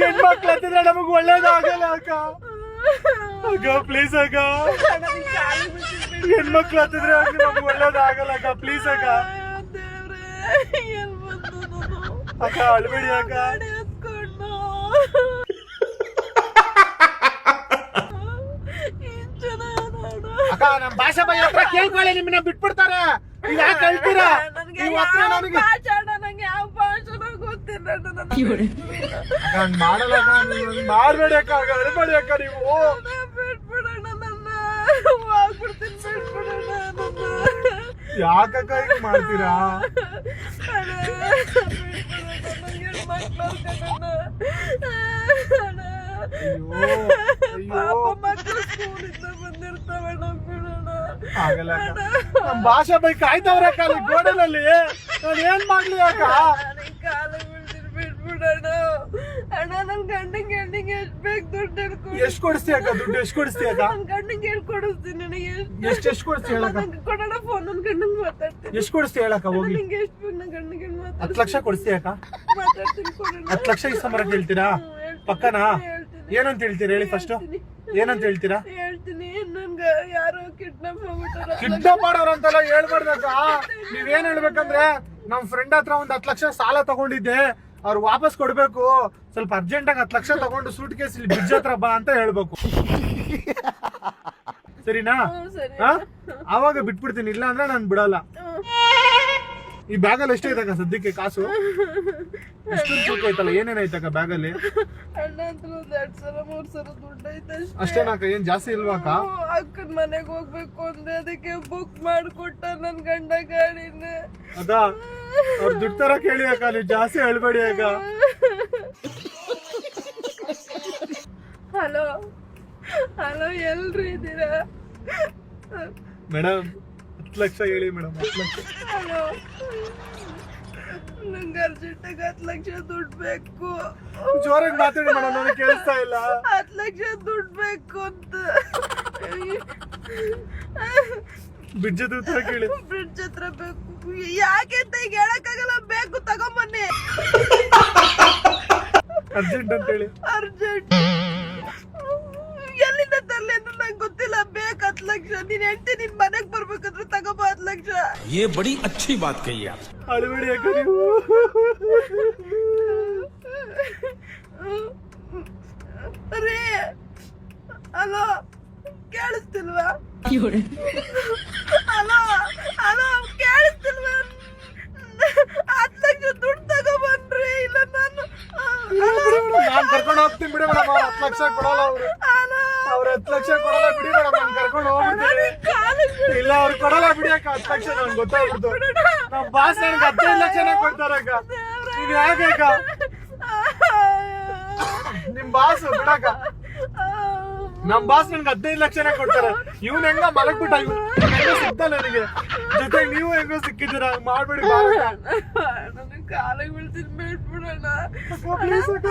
ಹೆಣ್ಮಕ್ಳು ಹತ್ತಿದ್ರೆ ನಮಗ್ ಒಳ್ಳೇದಾಗಲ್ಲ ಅಕ್ಕ. ಅಕ್ಕ ಪ್ಲೀಸ್ ಅಕ್ಕ, ಹೆಣ್ಮಕ್ಳು ಹತ್ತಿದ್ರೆ ನಮಗ್ ಒಳ್ಳೇದಾಗಲ್ಲ ಅಕ್ಕ. ಪ್ಲೀಸ್ ಅಕ್ಕ. ಅಕ್ಕ ಅಳ್ಬೇಡಿ ಅಕ್ಕ. ಅಕ್ಕ ನಮ್ ಭಾಷಾ ಬಾಯಿ ಹತ್ರ ಕೇಳ್ಕೊಳ್ಳಿ, ನಿಮ್ಮನ್ನ ಬಿಟ್ಬಿಡ್ತಾರೆ. ಈಗ ಯಾಕೆ ಹೇಳ್ತೀರಾ? ಮಾಡಲ್ಲ ಮಾಡ್ಬೇಡಿ ಅಕ್ಕ, ಅಳ್ಬೇಡಿ ಅಕ್ಕ. ನೀವು ಯಾಕಕ್ಕ ಈಗ ಮಾಡ್ತೀರಾ? ಆಗಲ್ಲ ನಮ್ ಭಾಷಾ ಬೈ ಕಾಯ್ತವ್ರೆ ಕಾಲಿ ಗೋಡನಲ್ಲಿ. ನಾನು ಏನ್ ಮಾಡ್ಲಿ ಅಕ್ಕ? ಅಣ್ಣ ನನ್ ಗಂಡಂಗೆ ಎಷ್ಟ್ ಬೇಕು ದುಡ್ಡು ಎಷ್ಟ್ ಕೊಡಿಸ್ತೀಯ ಅಕ್ಕ? ದುಡ್ಡು ಎಷ್ಟ್ ಕೊಡಿಸ್ತೀಯ ಅಕ್ಕ? ನನ್ ಗಂಡಂಗೆ ಹೇಳ್ ಕೊಡಿಸ್ತೀನಿ. ನನಗೆ ಎಷ್ಟ್ ಕೊಡಿಸ್ತೀಯ ಹೇಳಕ್ಕ? ಕೊಡೋಣ ಫೋನ್ ನನ್ ಗಂಡಂಗ್ ಮಾತಾಡ್ತೀನಿ. ಎಷ್ಟ್ ಕೊಡಿಸ್ತೀಯ ಹೇಳಕ್ಕ? ಹೋಗಿ ನಿಂಗೆ ಎಷ್ಟ್ ಬೇಕು ನನ್ ಗಂಡಂಗೆ 10 ಲಕ್ಷ ಕೊಡಿಸ್ತೀಯ ಅಕ್ಕ? ಮಾತಾಡ್ತೀನಿ ಕೊಡೋಣ. 10 ಲಕ್ಷ ಇಸ್ಕೊಂಬರಕ್ ಹೇಳ್ತೀರಾ? ಪಕ್ಕನಾ? ಏನಂತ ಹೇಳ್ತೀರಾ ಹೇಳಿ ಫಸ್ಟ್? ಏನಂತ ಹೇಳ್ತೀರಾ? ಹೇಳ್ತೀನಿ ನನ್ಗ ಯಾರೋ ಕಿಡ್ನಾಪ್ ಮಾಡ್ಬಿಟ್ಟಾರ. ಕಿಡ್ನಾಪ್ ಮಾಡೋರು ಅಂತೆಲ್ಲ ಹೇಳ್ಬಾರ್ದಕ್ಕ. ನೀವೇನ್ ಹೇಳ್ಬೇಕಂದ್ರೆ ನಮ್ ಫ್ರೆಂಡ್ ಹತ್ರ ಒಂದ್ 10 ಲಕ್ಷ ಸಾಲ ತಗೊಂಡಿದ್ದೆ, ಅವ್ರು ವಾಪಸ್ ಕೊಡ್ಬೇಕು, ಸ್ವಲ್ಪ ಅರ್ಜೆಂಟ್ ಆಗಿ 10 ಲಕ್ಷ ತಗೊಂಡು ಸೂಟ್ ಕೇಸ್ ಇಲ್ಲಿ ಬ್ರಿಡ್ಜ್ ಹತ್ರ ಬಾ ಅಂತ ಹೇಳ್ಬೇಕು. ಸರಿನಾ? ಆವಾಗ ಬಿಟ್ಬಿಡ್ತೀನಿ, ಇಲ್ಲ ಅಂದ್ರೆ ನಾನು ಬಿಡಲ್ಲ. ಈ ಬ್ಯಾಗಲ್ಲಿ ಎಷ್ಟು ಐತಕ್ಕ ಸದ್ಯಕ್ಕೆ ಕಾಸು? ಇಷ್ಟೊಂದು ತೂಕ ಐತಲ್ಲ, ಏನೇನೈತಕ್ಕ ಬ್ಯಾಗಲ್ಲಿ? ಅಣ್ಣ ಅಂತ 2,000-3,000 ದುಡ್ಡು ಐತೆ ಅಷ್ಟೇನಾಕ? ಏನ್ ಜಾಸ್ತಿ ಇಲ್ವಾಕ? ಅಕ್ಕನ ಮನೆಗೆ ಹೋಗ್ಬೇಕು ಅಂದ್ರೆ ಅದಕ್ಕೆ ಬುಕ್ ಮಾಡ್ಕೊಟ್ಟ ನನ್ ಗಂಡ ಗಾಡಿನ. ಅದ ಅವ್ರ ದುಡ್ಡು ತರ ಕೇಳಿ ಅಕ್ಕ, ನೀವು ಜಾಸ್ತಿ ಹೇಳ್ಬೇಡಿ ಅಕ್ಕ. ಹಲೋ ಹಲೋ, ಎಲ್ರು ಇದ್ದೀರಾ? ಮೇಡಮ್ 10 ಲಕ್ಷ ಹೇಳಿ ಮೇಡಮ್. 10 ಲಕ್ಷ. ಹಲೋ, ನಂಗೆ ಅರ್ಜೆಂಟಾಗಿ 10 ಲಕ್ಷ ದುಡ್ಡು ಬೇಕು. ಜೋರಾಗಿ ಮಾತಾಡಿ ಮೇಡಮ್, ನನಗೆ ಕೇಳಿಸ್ತಾ ಇಲ್ಲ. 10 ಲಕ್ಷ ದುಡ್ಡು ಬೇಕು ಅಂತ. ಬ್ರಿಡ್ಜ್ ಹತ್ರ ಕೇಳಿ. ಬ್ರಿಡ್ಜ್ ಹತ್ರ ಬೇಕು. ಯಾಕೆ ಅಂತ ಈಗ ಹೇಳಕ್ಕಾಗಲ್ಲ, ಬೇಕು ತಗೊಂಬನ್ನಿ. ಅರ್ಜೆಂಟ್ ಅಂತ ಹೇಳಿ. ಅರ್ಜೆಂಟ್ ಎಲ್ಲಿಂದ ತರ್ಲಿ ಅಂತ ನಂಗೆ ಗೊತ್ತಿಲ್ಲ. ಬೇಕು 10 ಲಕ್ಷ. ನೀನ್ ಹೆಂಡ್ತಿ ನಿನ್ ಮನೆಗ್ ಬರ್ಬೇಕಾದ್ರೆ ತಗೋಬ 10 ಲಕ್ಷ. ये बड़ी अच्छी बात कही आप. ಅಳ್ಬೇಡಿ ಅಕ್ಕ ನೀವು. ಅರೇ ಹಲೋ, ಕೇಳಿಸ್ತಿಲ್ವಾ? ಹಲೋ ಹಲೋ, ಕೇಳಿಸ್ತಿಲ್ವಾ? 10 ಲಕ್ಷ ದುಡ್ಡು ತಗೋಬನ್ರಿ, ಇಲ್ಲ ನಾನು ಕರ್ಕೊಂಡು ಹೋಗ್ತೀನಿ ಬಿಡಿ ಮೇಡಮ್. 10 ಲಕ್ಷ ಕೊಡಲ್ಲ ಅವ್ರು. ಅವ್ರು 10 ಲಕ್ಷ ಕೊಡಲ್ಲ ಬಿಡಿ ಮೇಡಮ್, ನಾನು ಕರ್ಕೊಂಡು ಹೋಗ್ಬಿಡ್ತೀನಿ. ಇಲ್ಲ ಅವ್ರು ಕೊಡಲ್ಲ ಬಿಡಿ ಅಕ್ಕ 10 ಲಕ್ಷ. ನನ್ಗೆ ಗೊತ್ತಾಗ್ಬಿಡ್ತು. ನಮ್ ಬಾಸ್ ನನ್ಗೆ 15 ಲಕ್ಷನೇ ಕೊಡ್ತಾರೆ ಅಕ್ಕ. ನೀವ್ ಯಾಕೆ ಅಕ್ಕ? ನಿಮ್ ಬಾಸ್ ಬಿಡಕ್ಕ. ನಮ್ ಬಾಸ್ ನನ್ಗೆ 15 ಲಕ್ಷನೇ ಕೊಡ್ತಾರೆ. ಇವ್ನ ಹೆಂಗ ಮಲಗ್ಬಿಟ್ಟ, ಹೆಂಗ ಸಿಗ್ತ ನನಗೆ. ಜೊತೆಗೆ ನೀವು ಹೆಂಗೋ ಸಿಕ್ಕಿದ್ದೀರಾ. ಮಾಡ್ಬೇಡಿ ನನಗೆ ಕಾಲಿಗೆ ಬೀಳ್ತೀನಿ, ಬಿಟ್ಬಿಡೋಣ. ಪ್ಲೀಸ್ ಅಕ್ಕ.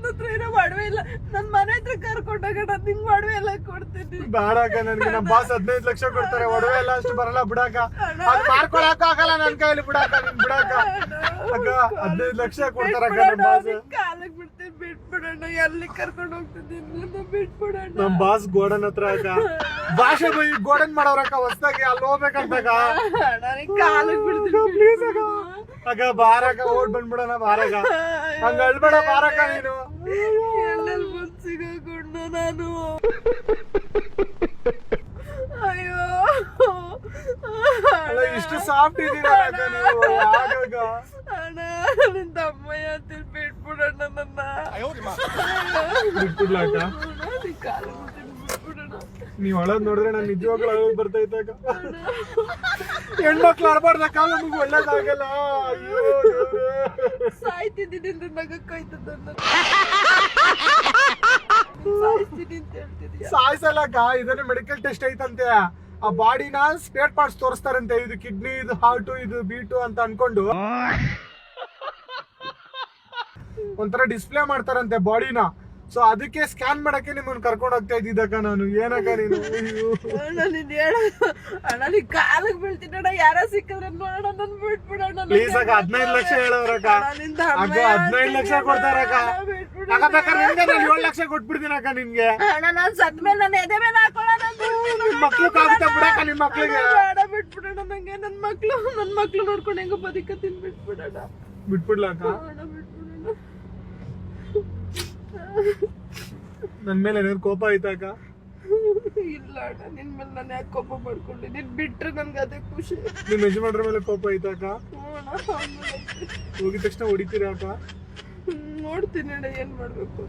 ಹತ್ರ ಏನೋ ಒಡವೆ ಇಲ್ಲ, ನನ್ ಮನೆ ಹತ್ರ ಕರ್ಕೊಂಡೋಗೋಣ. ನಿಂಗ್ ಒಡವೆ ಎಲ್ಲ ಕೊಡ್ತೀನಿ. ಬಾಡಕ. ನನ್ಗೆ ನಮ್ ಬಾಸ್ 15 ಲಕ್ಷ ಕೊಡ್ತಾರೆ, ಒಡವೆ ಎಲ್ಲ ಅಷ್ಟು ಬರಲ್ಲ ಬಿಡಾಕ. ಅದು ಮಾರ್ಕೊಳಕ್ ಆಗಲ್ಲ ನನ್ ಕೈಯಲ್ಲಿ ಬಿಡಾಕ. ನಿನ್ ಬಿಡಾಕ ಅಕ್ಕ 15 ಲಕ್ಷ ಕೊಡ್ತಾರಕ್ಕ ನಮ್ ಬಾಸ್. ಕಾಲಿಗೆ ಬಿಡ್ತೀನಿ, ಬಿಟ್ಬಿಡೋಣ. ಎಲ್ಲಿ ಕರ್ಕೊಂಡು ಹೋಗ್ತಿದ್ದೀನಿ, ಬಿಟ್ಬಿಡೋಣ. ನಮ್ ಬಾಸ್ ಗೋಡನ್ ಹತ್ರ ಅಕ್ಕ. ಭಾಷೆ ಬೈ ಗೋಡನ್ ಮಾಡೋರಕ್ಕ ಹೊಸ್ದಾಗಿ ಅಲ್ಲಿ ಹೋಗ್ಬೇಕಂತಾಗ. ಕಾಲಿಗೆ ಬಿಡ್ತೀನಿ, ಪ್ಲೀಸ್ ಅಕ್ಕ. ಅಕ್ಕ ಬಾರಕ್ಕ, ಓಡ್ ಬಂದ್ಬಿಡೋಣ ಬಾರಕ್ಕ. ಹಂಗ ಅಳ್ಬೇಡ ಬಾರಕ್ಕ ನೀನು. ಎಲ್ಲೆಲ್ಲಿ ಬಂದು ಸಿಗಾಕೊಂಡು ನಾನು. ಅಯ್ಯೋ ಅಲ್ಲ ಇಷ್ಟು ಸಾಫ್ಟ್ ಇದೀರಕ್ಕ ನೀವು. ಯಾಕಾಗ ಅಣ್ಣ, ನಿನ್ ತಮ್ಮಯ್ಯ ಅಂತ ಬಿಟ್ಬಿಡೋಣ ನನ್ನ. ಬಿಟ್ಬಿಡ್ಲಾಕ? ನೀವ್ ಅಳೋದ್ ನೋಡಿದ್ರೆ ನಾನು ನಿಜವಾಗ್ಲೂ ಅಳೋದ್ ಬರ್ತೈತೆ ಅಕ್ಕ. ಹೆಣ್ಮಕ್ಳು ಅಳ್ಬಾರ್ದಕ್ಕ, ನಮಗ್ ಒಳ್ಳೇದಾಗಲ್ಲ. ಅಯ್ಯೋ ಸಾಯ್ತಿದ್ದೀನಿ ಅಂದ್ರೆ ನಗಕ್ಕಾಯ್ತದ. ಸಾಯ್ತೀನಿ ಅಂತ ಹೇಳ್ತಿದ್ಯಾ? ಸಾಯ್ಸಲ್ಲಕ್ಕ. ಇದನ್ನ ಮೆಡಿಕಲ್ ಟೆಸ್ಟ್ ಐತಂತೆ. ಆ ಬಾಡಿನ ಸ್ಪೇರ್ ಪಾರ್ಟ್ಸ್ ತೋರಿಸ್ತಾರಂತೆ. ಇದು ಕಿಡ್ನಿ, ಇದು ಹಾರ್ಟ್, ಇದು ಬೀಟು ಅಂತ ಅನ್ಕೊಂಡು ಒಂಥರ ಡಿಸ್ಪ್ಲೇ ಮಾಡ್ತಾರಂತೆ ಬಾಡಿನ. ಸೊ ಅದಕ್ಕೆ ಸ್ಕ್ಯಾನ್ ಮಾಡಕ್ಕೆ ನಿಮ್ಮನ್ನ ಕರ್ಕೊಂಡು ಹೋಗ್ತಾ ಇದ್ದಿದ್ದಕ್ಕ ನಾನು. ಏನಕ್ಕ ನೀನು? ಅಣ್ಣ ನೀ ಕಾಲಿಗೆ ಬೀಳ್ತೀನಿ ಅಣ್ಣ. ಯಾರ ಸಿಕ್ಕಿದ್ರೆ ನೋಡೋಣ, ನನ್ ಬಿಟ್ಬಿಡೋಣ. ಪ್ಲೀಸ್ ಅಕ್ಕ 15 ಲಕ್ಷ ಹೇಳೋರಕ್ಕ. 15 ಲಕ್ಷ ಕೊಡ್ತಾರಕ್ಕ. ಅಕ್ಕ ಬೇಕಾದ್ರೆ ನಿನ್ಗೆ ನಾನು 7 ಲಕ್ಷ ಕೊಟ್ಬಿಡ್ತೀನಿ ಅಕ್ಕ ನಿನ್ಗೆ. ಅಣ್ಣ ನಾನ್ ಸತ್ ಮೇಲೆ ನನ್ನ ಎದೆ ಮೇಲೆ ಹಾಕೊಳ್ಳೋಣ ನಿಮ್ ಮಕ್ಳಿಗಾಗುತ್ತೆ ಬಿಡಕ್ಕ ನಿಮ್ ಮಕ್ಳಿಗೆ. ಬೇಡ ಬಿಟ್ಬಿಡೋಣ. ನಂಗೆ ನನ್ ಮಕ್ಳು ನೋಡ್ಕೊಂಡು ಹೆಂಗ ಬದುಕತ್ತೀನಿ. ಬಿಟ್ಬಿಡೋಣ. ಬಿಟ್ಬಿಡ್ಲಾ ಅಕ್ಕ? ಅಣ್ಣ ಬಿಟ್ಬಿಡೋಣ. ನನ್ ಮೇಲೆ ಏನಾದ್ರು ಕೋಪ ಆಯ್ತಾ ಅಕ್ಕ? ಇಲ್ಲ ಅಣ್ಣ, ನಿನ್ ಮೇಲೆ ನಾನು ಯಾಕೆ ಕೋಪ ಮಾಡ್ಕೊಂಡೆ? ನೀನ್ ಬಿಟ್ರೆ ನನ್ಗೆ ಅದೇ ಖುಷಿ. ನಿಮ್ ಯಜಮಾನ್ರ ಮೇಲೆ ಕೋಪ ಆಯ್ತಾ ಅಕ್ಕ? ಅಣ್ಣ ಹೋಗಿದ ತಕ್ಷಣ ಹೊಡಿತೀರಾ ಅಕ್ಕ? ನೋಡ್ತೀನಿ ಅಣ್ಣ ಏನ್ ಮಾಡ್ಬೇಕು.